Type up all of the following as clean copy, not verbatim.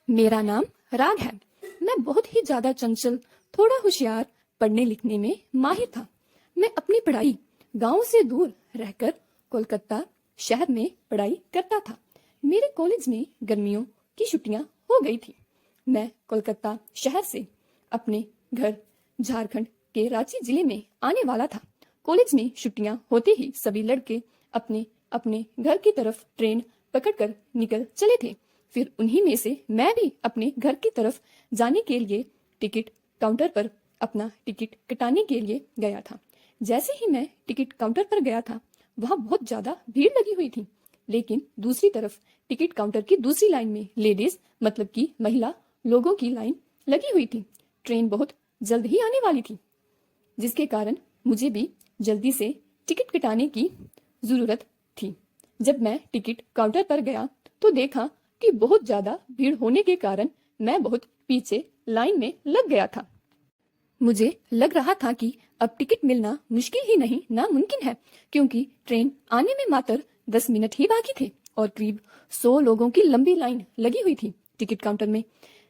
मेरा नाम राग है। मैं बहुत ही ज्यादा चंचल, थोड़ा होशियार, पढ़ने लिखने में माहिर था। मैं अपनी पढ़ाई गांव से दूर रहकर कोलकाता शहर में पढ़ाई करता था। मेरे कॉलेज में गर्मियों की छुट्टियां हो गई थी। मैं कोलकाता शहर से अपने घर झारखंड के रांची जिले में आने वाला था। कॉलेज में छुट्टियां होते ही सभी लड़के अपने अपने घर की तरफ ट्रेन पकड़कर निकल चले थे। फिर उन्हीं में से मैं भी अपने घर की तरफ जाने के लिए टिकट काउंटर पर अपना टिकट कटाने के लिए गया था। जैसे ही मैं टिकट काउंटर पर गया था, वहां बहुत ज्यादा भीड़ लगी हुई थी। लेकिन दूसरी तरफ टिकट काउंटर की दूसरी लाइन में लेडीज मतलब कि महिला लोगों की लाइन लगी हुई थी। ट्रेन बहुत जल्द ही आने वाली थी, जिसके कारण मुझे भी जल्दी से टिकट कटाने की जरूरत थी। जब मैं टिकट काउंटर पर गया तो देखा कि बहुत ज्यादा भीड़ होने के कारण मैं बहुत पीछे लाइन में लग गया था। मुझे लग रहा था कि अब टिकट मिलना मुश्किल ही नहीं नामुमकिन है, क्योंकि ट्रेन आने में मात्र 10 मिनट ही बाकी थे और करीब 100 लोगों की लंबी लाइन लगी हुई थी टिकट काउंटर में।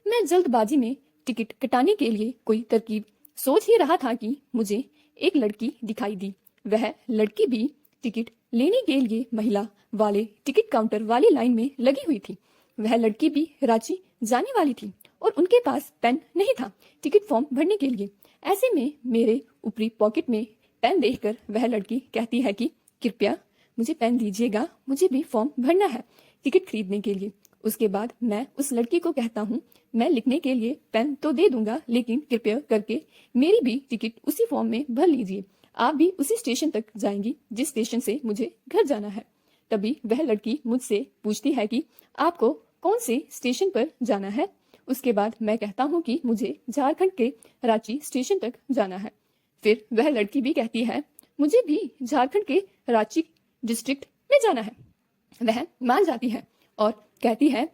मैं जल्दबाजी में टिकट कटाने के लिए कोई तरकीब सोच ही रहा था कि मुझे एक लड़की दिखाई दी। वह लड़की भी टिकट लेने के लिए महिला वाले टिकट काउंटर वाली लाइन में लगी हुई थी। वह लड़की भी रांची जाने वाली थी और उनके पास पेन नहीं था टिकट फॉर्म भरने के लिए। ऐसे में मेरे ऊपरी पॉकेट में पेन देखकर वह लड़की कहती है कि कृपया मुझे पेन दीजिएगा, मुझे भी फॉर्म भरना है टिकट खरीदने के लिए। उसके बाद मैं उस लड़की को कहता हूँ, मैं लिखने के लिए पेन तो दे दूंगा, लेकिन कृपया करके मेरी भी टिकट उसी फॉर्म में भर लीजिए। आप भी उसी स्टेशन तक जाएंगी जिस स्टेशन से मुझे घर जाना है। तभी वह लड़की मुझसे पूछती है कि आपको कौन से स्टेशन पर जाना है। उसके बाद मैं कहता हूँ कि मुझे झारखंड के रांची स्टेशन तक जाना है। फिर वह लड़की भी कहती है मुझे भी झारखंड के रांची डिस्ट्रिक्ट में जाना है। वह मान जाती है और कहती है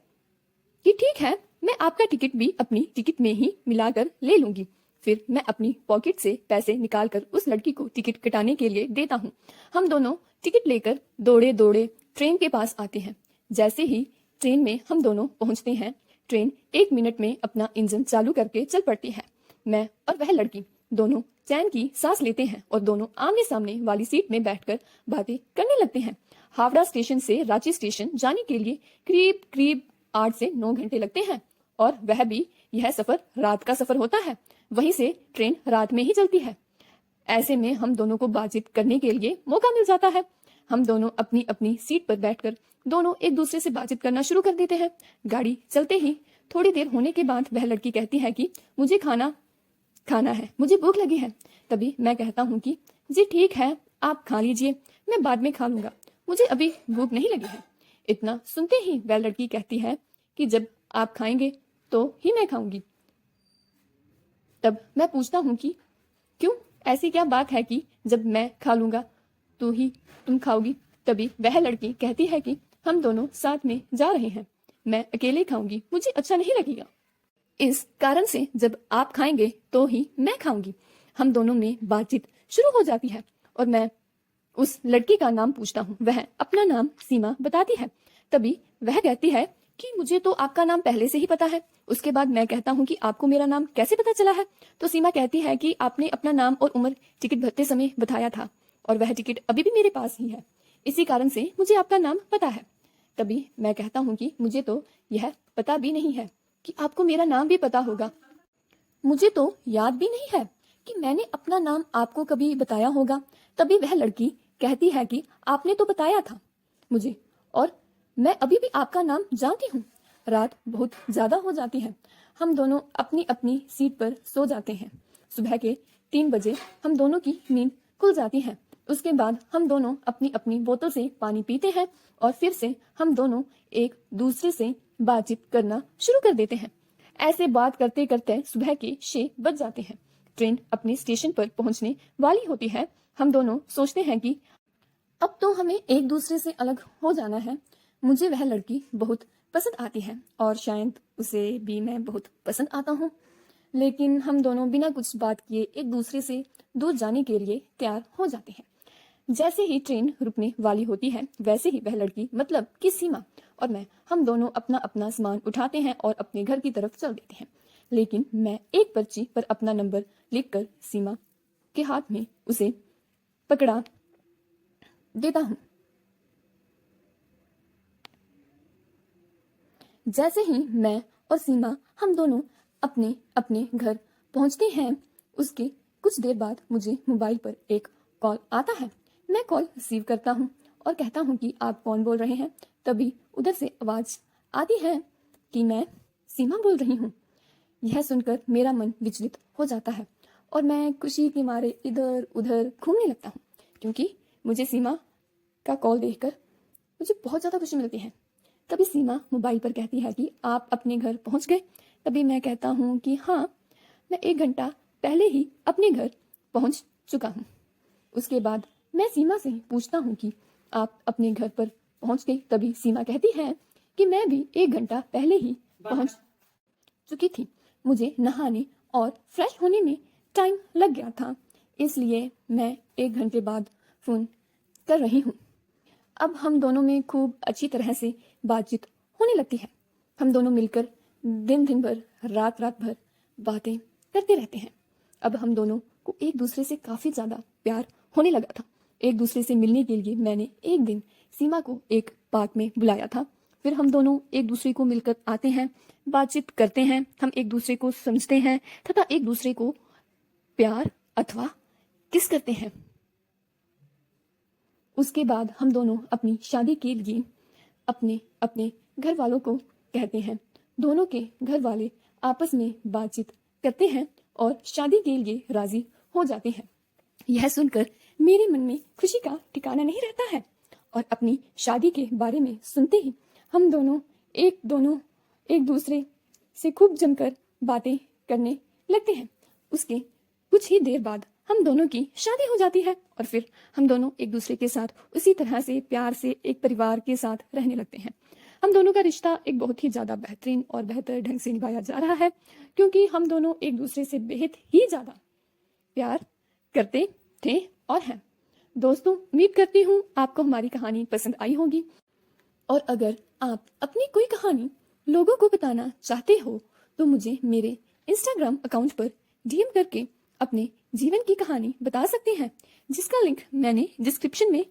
कि ठीक है, मैं आपका टिकट भी अपनी टिकट में ही मिलाकर ले लूंगी। फिर मैं अपनी पॉकेट से पैसे निकालकर उस लड़की को टिकट कटाने के लिए देता हूँ। हम दोनों टिकट लेकर दौड़े दौड़े ट्रेन के पास आते हैं। जैसे ही ट्रेन में हम दोनों पहुंचते हैं, ट्रेन 1 मिनट में अपना इंजन चालू करके चल पड़ती है। मैं और वह लड़की दोनों चैन की सांस लेते हैं और दोनों आमने सामने वाली सीट में बैठकर बातें करने लगते हैं। हावड़ा स्टेशन से रांची स्टेशन जाने के लिए करीब करीब 8 से 9 घंटे लगते हैं और वह भी यह सफर रात का सफर होता है। वहीं से ट्रेन रात में ही चलती है। ऐसे में हम दोनों को बातचीत करने के लिए मौका मिल जाता है। हम दोनों अपनी अपनी सीट पर बैठकर दोनों एक दूसरे से बातचीत करना शुरू कर देते हैं। गाड़ी चलते ही थोड़ी देर होने के बाद वह लड़की कहती है कि मुझे खाना खाना है, मुझे भूख लगी है। तभी मैं कहता हूँ कि जी ठीक है, आप खा लीजिए, मैं बाद में खा लूंगा, मुझे अभी भूख नहीं लगी है। इतना सुनते ही वह लड़की कहती है कि जब आप खाएंगे तो ही मैं खाऊंगी। तब मैं पूछता हूँ कि क्यों, ऐसी क्या बात है कि जब मैं खा लूंगा तो ही तुम खाओगी। तभी वह लड़की कहती है कि हम दोनों साथ में जा रहे हैं, मैं अकेले खाऊंगी, मुझे अच्छा नहीं लगेगा। इस कारण से जब आप खाएंगे तो ही मैं खाऊंगी। हम दोनों में बातचीत शुरू हो जाती है और मैं उस लड़की का नाम पूछता हूँ। वह अपना नाम सीमा बताती है। तभी वह कहती है कि मुझे तो आपका नाम पहले से ही पता है। उसके बाद मैं कहता हूँ कि आपको मेरा नाम कैसे पता चला है। तो सीमा कहती है कि आपने अपना नाम और उम्र टिकट भरते समय बताया था और वह टिकट अभी भी मेरे पास ही है, इसी कारण से मुझे आपका नाम पता है। तभी मैं कहता हूँ कि मुझे तो यह पता भी नहीं है कि आपको मेरा नाम भी पता होगा। मुझे तो याद भी नहीं है कि मैंने अपना नाम आपको कभी बताया होगा। तभी वह लड़की कहती है कि आपने तो बताया था मुझे और मैं अभी भी आपका नाम जानती हूँ। रात बहुत ज्यादा हो जाती है। हम दोनों अपनी अपनी सीट पर सो जाते हैं। सुबह के 3 बजे हम दोनों की नींद खुल जाती है। उसके बाद हम दोनों अपनी अपनी बोतल से पानी पीते हैं और फिर से हम दोनों एक दूसरे से बातचीत करना शुरू कर देते हैं। ऐसे बात करते करते सुबह के 6 बज जाते हैं। ट्रेन अपने स्टेशन पर पहुंचने वाली होती है। हम दोनों सोचते हैं कि अब तो हमें एक दूसरे से अलग हो जाना है। मुझे वह लड़की बहुत पसंद आती है और शायद उसे भी मैं बहुत पसंद आता हूँ। लेकिन हम दोनों बिना कुछ बात किए एक दूसरे से दूर जाने के लिए तैयार हो जाते हैं। जैसे ही ट्रेन रुकने वाली होती है वैसे ही वह लड़की मतलब कि सीमा और मैं हम दोनों अपना अपना सामान उठाते हैं और अपने घर की तरफ चल देते हैं। लेकिन मैं एक पर्ची पर अपना नंबर लिखकर सीमा के हाथ में उसे पकड़ा देता हूँ। जैसे ही मैं और सीमा हम दोनों अपने अपने घर पहुंचते हैं उसके कुछ देर बाद मुझे मोबाइल पर एक कॉल आता है। मैं कॉल रिसीव करता हूँ और कहता हूँ कि आप कौन बोल रहे हैं। तभी उधर से आवाज आती है कि मैं सीमा बोल रही हूँ। यह सुनकर मेरा मन विचलित हो जाता है और मैं खुशी के मारे इधर उधर घूमने लगता हूँ क्योंकि मुझे सीमा का कॉल देखकर मुझे बहुत ज़्यादा खुशी मिलती है। तभी सीमा मोबाइल पर कहती है कि आप अपने घर पहुंच गए। तभी मैं कहता हूँ कि हाँ, मैं 1 घंटा पहले ही अपने घर पहुंच चुका हूँ। उसके बाद मैं सीमा से पूछता हूँ कि आप अपने घर पर पहुंच गई। तभी सीमा कहती है कि मैं भी 1 घंटा पहले ही पहुंच चुकी थी। मुझे नहाने और फ्रेश होने में टाइम लग गया था, इसलिए मैं 1 घंटे बाद फ़ोन कर रही हूँ। अब हम दोनों में खूब अच्छी तरह से बातचीत होने लगती है। हम दोनों मिलकर दिन दिन भर रात रात भर बातें करते रहते हैं। अब हम दोनों को एक दूसरे से काफ़ी ज़्यादा प्यार होने लगा था। एक दूसरे से मिलने के लिए मैंने एक दिन सीमा को एक पार्क में बुलाया था। फिर हम दोनों एक दूसरे को मिलकर आते हैं, बातचीत करते हैं, हम एक दूसरे को समझते हैं तथा एक दूसरे को प्यार अथवा किस करते हैं। उसके बाद हम दोनों अपनी शादी के लिए अपने अपने घर वालों को कहते हैं। दोनों के घर वाले आपस में बातचीत करते हैं और शादी के लिए राजी हो जाते हैं। यह सुनकर मेरे मन में खुशी का ठिकाना नहीं रहता है और अपनी शादी के बारे में सुनते ही हम दोनों एक दूसरे से खूब जमकर बातें करने लगते हैं। उसके कुछ ही देर बाद हम दोनों की शादी हो जाती है और फिर हम दोनों एक दूसरे के साथ उसी तरह से प्यार से एक परिवार के साथ रहने लगते हैं। हम दोनों का रिश्ता एक बहुत ही ज़्यादा बेहतरीन और बेहतर ढंग से निभाया जा रहा है क्योंकि हम दोनों एक दूसरे से बेहद ही ज़्यादा प्यार करते थे और हैं। दोस्तों, उम्मीद करती हूँ आपको हमारी कहानी पसंद आई होगी और अगर आप अपनी कोई कहानी लोगों को बताना चाहते हो तो मुझे मेरे इंस्टाग्राम अकाउंट पर डीएम करके अपने जीवन की कहानी बता सकते हैं, जिसका लिंक मैंने डिस्क्रिप्शन में